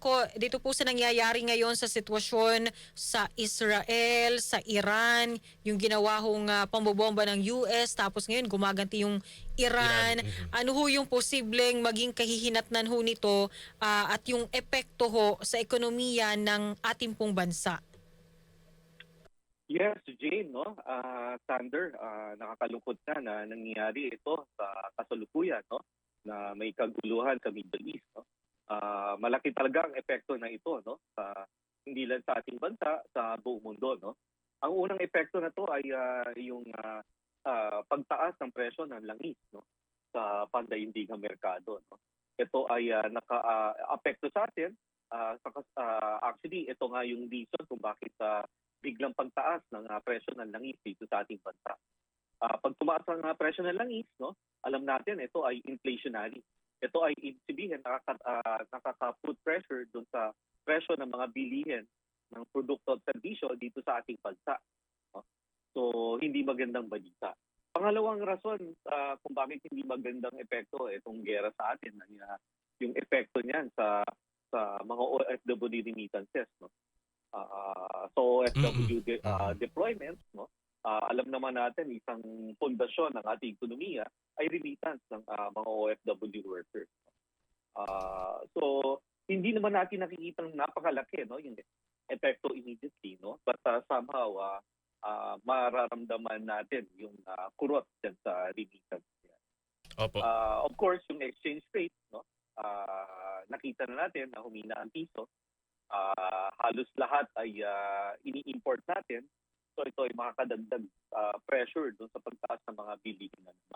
ko, dito po sa nangyayari ngayon sa sitwasyon sa Israel, sa Iran, yung ginawa hong pambobomba ng US, tapos ngayon gumaganti yung Iran. Iran. Ano ho yung posibleng maging kahihinatnan ho nito at yung epekto ho sa ekonomiya ng ating pong bansa? Yes, Jane, no? Sander, nakakalungkot na nangyayari ito sa kasalukuyan, no? Na may kaguluhan sa Middle East, no? Malaki talaga ang epekto na ito, no? Hindi lang sa ating bansa, sa buong mundo, no? Ang unang epekto na to ay yung pagtaas ng presyo ng langis, no? Sa pandaigdigang merkado, no? Ito ay naka-apekto sa atin. Actually, ito nga yung reason kung bakit biglang pagtaas ng presyo ng langis dito sa ating bansa. Pag tumaas ang presyo ng langis, no, alam natin ito ay inflationary. Ito ay ibig sabihin nakaka-put pressure doon sa presyo ng mga bilihin ng produkto at serbisyo dito sa ating bansa. No? So, hindi magandang balita. Pangalawang rason kung bakit hindi magandang epekto itong gera sa atin, yung epekto niyan sa mga OFW remittances, no? So OFW deployments, no? Alam naman natin isang pundasyon ng ating ekonomiya ay remittance ng mga OFW workers. So hindi naman natin nakikita ng napakalaki, no, yung epekto immediately, no? But somehow mararamdaman natin yung kurot dyan sa remittance. Opo. Of course, yung exchange rate, no? Nakita na natin na humina ang piso. Halos lahat ay ini-import natin. So ito ay makakadagdag pressure doon sa pagtaas ng mga bilihin na naman.